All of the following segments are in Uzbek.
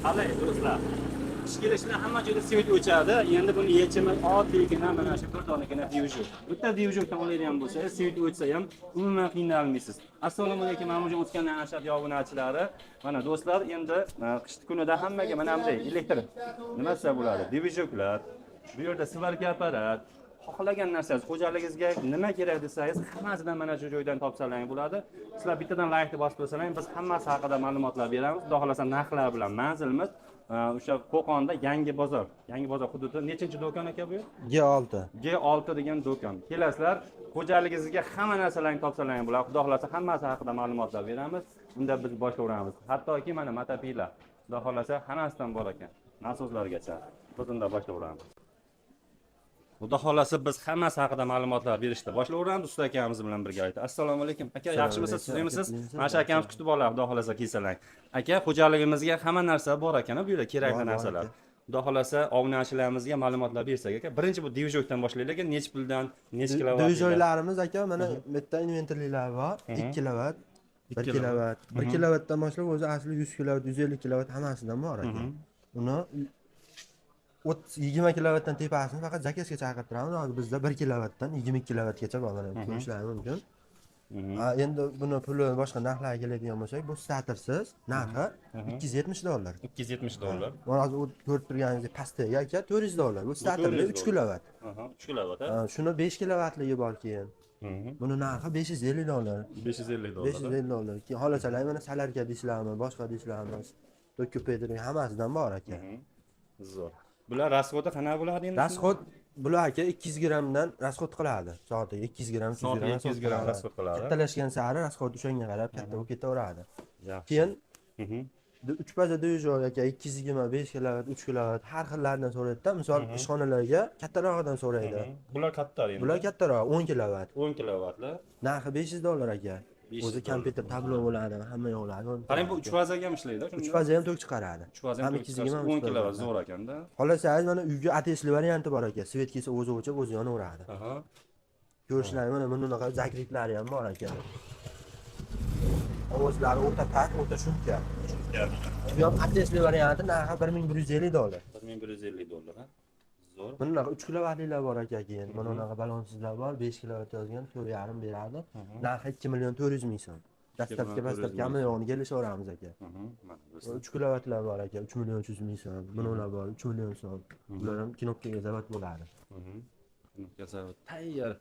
Qalay do'stlar. Ish kelishida hamma joyda svet o'chadi. Endi buni yechimi oddiygina mana shu bir donagina divizyon. Bitta divizyondan oladigan bo'lsangiz, svet o'chsa ham umuman qiynalmaysiz. Assalomu alaykum, Ma'murjon o'tgan ashab obunachilari. Mana do'stlar, endi qishki kunida hammaga mana bunday elektr nima desa bo'ladi? Divizyonlar, bu yerda svarka apparat, xohlagan narsangiz, xo'jaligingizga nima kerak desangiz, hammasidan mana shu joydan topsalang bo'ladi. Sizlar bittadan like deb bosib qo'ysalang, biz hammasi haqida ma'lumotlar beramiz. Xudo xolasa narxlar bilan manzilimiz o'sha Qo'qonda Yangi bozor. Yangi bozor hududida nechinchi do'kon aka bu? G6. G6 degan do'kon. Kelasizlar, xo'jaligingizga hamma narsalarni topsalang bo'ladi. Xudo xolasa hammasi haqida ma'lumotlar beramiz. Unda biz boshlayveramiz. Hattoki mana matapilar. Xudo xolasa hammasidan bor ekan. Nasoslargacha. Biz unda boshlayveramiz. Xudo xolasa biz hammasi haqida ma'lumotlar berishda boshlayveramiz usta akamiz bilan birgalikda. Assalomu alaykum. Aka, yaxshimisiz? Sizmisiz? Mana shu akamiz kutib oladi, xudo xolasa kelsalar. Aka, xo'jaligimizga hamma narsa bor ekan, bu yerda kerakli narsalar. Xudo xolasa obunachilarimizga ma'lumotlar bersak aka. Birinchi bu diviziondan boshlaylik aka. Nech puldan, nech kilovat? Divizionlarimiz aka mana bitta inventorliklar bor. 2 kilovat, 1 kilovat. 1 kilovatdan boshlab o'zi asli 100 kilovat, 150 kilovat hammasidan bor aka. Uni 20 kilovatdan tepasini faqat zakazga chaqirib turamiz. Hozir bizda 1 kilovatdan 22 kilovatgacha bor, mana ko'rishlari mumkin. Endi buni puli boshqa narxlarga keladigan bo'lsak, bu statorsiz narxi $270. 270 dollar. Mana hozir ko'rib turganingizdek pastdagi aka $400. Bu statorli 3 kilovat. 3 kilovat. Shuni 5 kilovatligi bor keyin. Buni narxi $550. 550 dollar. $550. Keyin xolachalar mana salarka deysizlarmi, boshqa deysizlarmi, ko'paytirib hammasidan bor aka. Zo'r. Bular rasxodi qanaqa bo'ladi endi? Rasxod bular aka 200 grammdan rasxod qiladi. Soatiga 200 gramm, 200 gramm rasxod qiladi. Kattalashgan sari rasxod o'shanga qarab katta bo'lib ketaveradi. Yaxshi. Keyin 3 baza divizion aka 225 kilovat, 3 kilovat har xillaridan so'raydi-da. Misol ishxonalarga kattarog'idan so'raydi. Bular kattaroq endi. Bular kattaroq 10 kilovat. 10 kilovatlar. Narxi $500 aka. O'zi kompyuter tablo bo'ladi, hamma yo'ladi. Qarang, bu 3 fazaga ham ishlaydi. 3 faza ham tok chiqaradi. 3 faza ham 10 kilovat zo'r ekanda. Xolasangiz mana uyga atesli varianti bor aka. Svet kelsa o'zi o'chib, o'zi yonaveradi. Ko'rishlari mana bunaqa zakriklari ham bor aka. Ovozlari o'ta past, o'ta shuncha. Bu ham atesli varianti, narxi $1150. 1150 dollar, ha. Zo'r. Bunaqa 3 kilovatliklar bor aka keyin. Mana bunaqa balonsizlar bor, 5 kilovat yozgan, 4,5 beradi. Narxi 2,400,000 so'm. Dastlabki hamma yo'g'ini kelishaveramiz aka. Mana do'stlar. 3 kilovatlar bor aka, 3,300,000 so'm. Bunalar bor, 3 million so'm. Bular ham knopkaga zavat bo'ladi. Knopka zavat. Tayyor.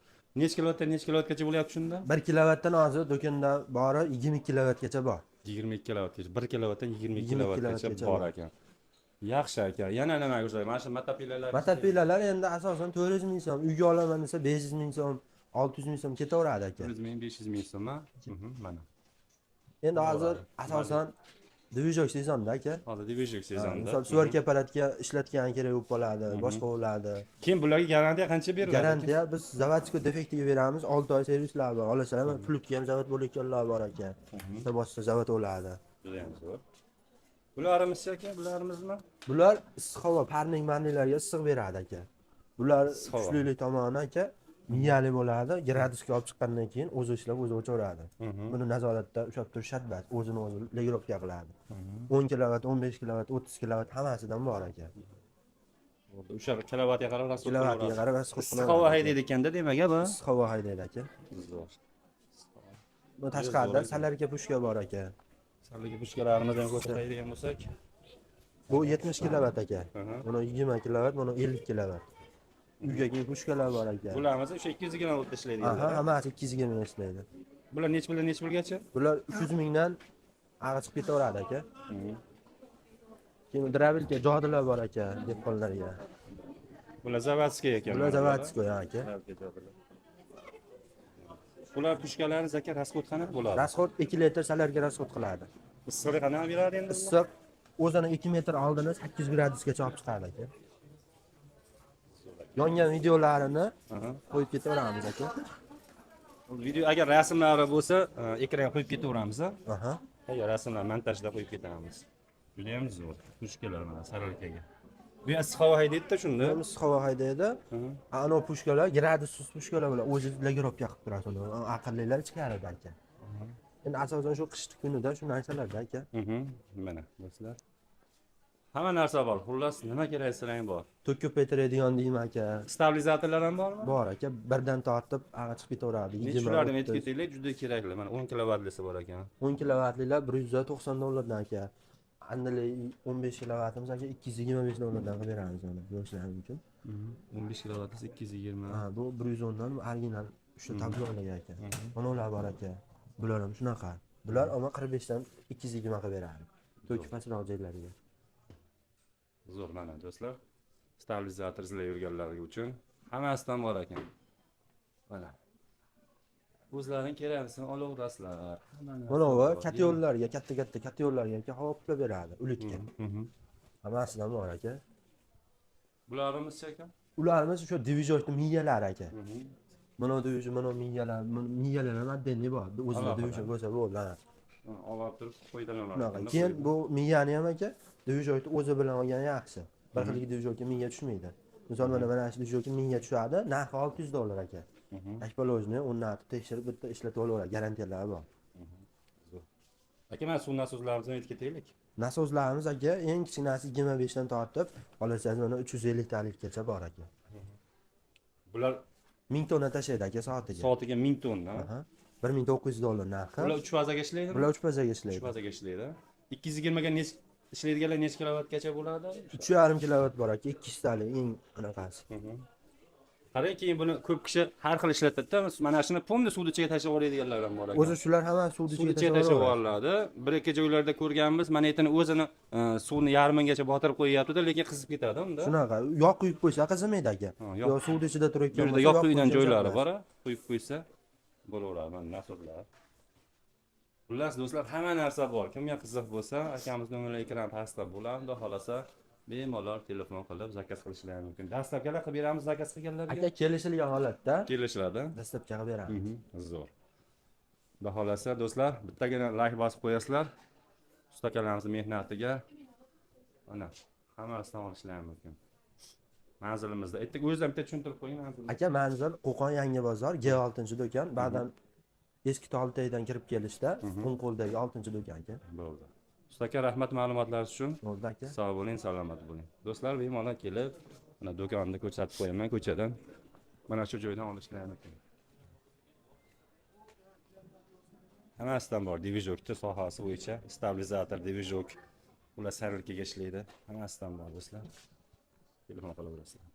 Nech kilovatdan nech kilovatgacha bo'lyapti shunda? 1 kilovatdan hozir do'konda bori 22 kilovatgacha bor. 22 kilovatgacha. 1 kilovatdan 22 kilovatgacha bor ekan. Yaxshi aka. Yana nima ko'rsatay? Mana shu matapilalar. Matapilalar endi asosan 400,000 so'm. Uyga olaman desa 500,000 so'm, 600,000 so'm ketaveradi aka. 400,000, 500,000 so'm, ha? Mana. Endi hozir asosan divizyon sezonda aka. Hozir divizyon sezonda. Misol svarka apparatga ishlatgan kerak bo'lib qoladi, boshqa bo'ladi. Keyin bularga garantiya qancha beriladi? Garantiya biz zavodskiy defektiga beramiz, 6 oy servislar bor. Olasalar, pulutga ham zavod bo'layotganlar bor ekan. Bitta boshqa zavod bo'ladi. Juda ham zo'r. Bularimiz aka, bularimizmi? Bular issiq havo parning-marnilarga issiq beradi aka. Bular kuchlilik tomoni aka, miyali bo'ladi. Gradusga olib chiqqandan keyin o'zi ishlab, o'zi o'chaveradi. Buni nazoratda ushlab turish shart emas. O'zini o'zi legirovka qiladi. 10 kilovat, 15 kilovat, 30 kilovat hammasidan bor aka. O'sha kilovatga qarab rasxod qiladi. Kilovatga qarab rasxod qiladi. Issiq havo haydaydi ekanda, demak, bu. Issiq havo haydaydi aka. Zo'r. Bu tashqarida salarka pushka bor aka. Salarka pushkalarimizni ham ko'rsatadigan bo'lsak, bu 70 kilovat aka. Buni 20 kilovat, buni 50 kilovat. Uyga pushkalar bor aka. Bularimiz o'sha 200 ga o'tda ishlaydi. Hammasi 200 ga ishlaydi. Bular nech puldan nech pulgacha? Bular 300 mingdan ag'i chiqib ketaveradi aka. Keyin drabilka jodilar bor aka, dehqonlarga. Bular zavodskiy ekan. Bular zavodskiy aka. Bular pushkalari aka rasxod qanaqa bo'ladi? Rasxod 2 litr salarga rasxod qiladi. Issiq qanaqa beradi endi? Issiq o'zini 2 metr oldini 800 gradusgacha olib chiqadi aka. Yongan videolarini qo'yib ketaveramiz aka. Video agar rasmlari bo'lsa, ekranga qo'yib ketaveramiz, ha? Aha. Rasmlar montajda qo'yib ketamiz. Juda ham zo'r. Pushkalar mana salarkaga. Bu issiq havo haydaydi-da shunda. Issiq havo haydaydi. Ana pushkalar gradussiz pushkalar bilan o'zi legirovka qilib turadi uni. Aqllilar ichkarida aka. Endi asosan shu qish kunida shu narsalarda aka. Mana do'stlar. Hamma narsa bor. Xullas, nima kerak desang bor. Tok ko'paytiradigan deyman aka. Stabilizatorlar ham bormi? Bor aka, birdan tortib ag'a chiqib ketaveradi. Nechtalarni 20, aytib ketaylik, juda kerakli. Mana 10 kilovatlisi bor ekan. 10 kilovatlilar $190 dan aka. Andalay 15 kilovatimiz aka $225 dan qilib beramiz mana yoshlar uchun. 15 kilovatlisi 220. Ha, bu 110 dan original o'sha tablolar aka. Mana ular bor aka. Bular ham shunaqa. Bular ama 45 dan 220 qilib beradi. To'ki pastroq joylariga. Zo'r mana do'stlar. Stabilizator izlab yurganlar uchun hammasidan bor ekan. Mana. O'zlaring kerakmisini olaverasizlar. Mana bu katta yo'llarga, katta yo'llarga aka havo qilib beradi, ulitga. Hammasidan bor aka. Bularimiz ekan. Ularimiz o'sha dvijokni miyalari aka. Mana dvijok, mana miyalar ham addenli bor. O'zida dvijok bo'lsa bo'ldi. Olib turib foydalanamiz. Shunaqa. Keyin bu miyani ham aka, dvijokni o'zi bilan olgan yaxshi. Bir xillik dvijokka miya tushmaydi. Misol mana shu dvijokka miya tushadi, narxi $600 aka. Ekpolojni o'rnatib tekshirib bitta ishlatib olaveradi, garantiyalari bor. Aka, mana suv nasoslarimizni aytib ketaylik. Nasoslarimiz aka eng kichkinasi 25 dan tortib, xohlasangiz mana 350 talikgacha bor aka. Bular 1000 tonna tashlaydi aka soatiga. soatiga 1000 tonna. $1900 narxi. Bular 3 fazaga ishlaydi. Bular 3 fazaga 3 ishlaydi. fazaga ishlaydi. 220 ga ishlaydiganlar necha kilovatgacha bo'ladi? 3,5 kilovat bor aka, 2 talik eng anaqasi. Qarang, keyin buni ko'p kishi har xil ishlatadi-da. Mana shuni pomni suvni ichiga tashlab yuboradiganlar ham bor ekan. O'zi shular hamma suvni Suvni ichiga ichiga tashlab tashlab yuboriladi. Bir ikki joylarda ko'rganmiz, manetini o'zini suvni yarmingacha botirib qo'yyapti-da, lekin qizib ketadi unda. Shunaqa, yoq quyib qo'ysa qizimaydi aka. Yo suvni ichida turayotgan Bu yerda yoq quygan joylari bor, quyib qo'ysa bo'laveradi. Mana nasoslar. Xullas do'stlar, hamma narsa bor. Kimga qiziq bo'lsa, akamiz nomerlar ekran pastda bo'ladi. Xudo xolasa bemalol telefon qilib zakaz qilishlari mumkin. Dastlabkilar qilib beramiz zakaz qilganlarga. Aka kelishilgan holatda Kelishiladi. dastlabki qilib beramiz. Zo'r. Xudo xolasa do'stlar, bittagina like bosib qo'yasizlar. Ustakalarimiz mehnatiga mana hammasidan olishlari mumkin. Manzilimizda. Aytdik, o'zim bitta tushuntirib qo'ying manzilni. Aka manzil Qo'qon Yangi bozor, G6-do'kon. Ba'dan eski Toltaydan kirib kelishda, Qumqo'ldagi 6-do'kon aka. Bo'ldi. Ustaka rahmat ma'lumotlaringiz uchun. Bo'ldi aka. Sog' bo'ling, salomat bo'ling. Do'stlar, bemalol kelib, mana do'konni ko'rsatib qo'yaman ko'chadan. Mana shu joydan olishlari mumkin. Hammasidan bor, dvijokni sohasi bo'yicha, stabilizator, dvijok, ular sarilkaga ishlaydi. Hammasidan bor do'stlar. Telefon qilaverasizlar.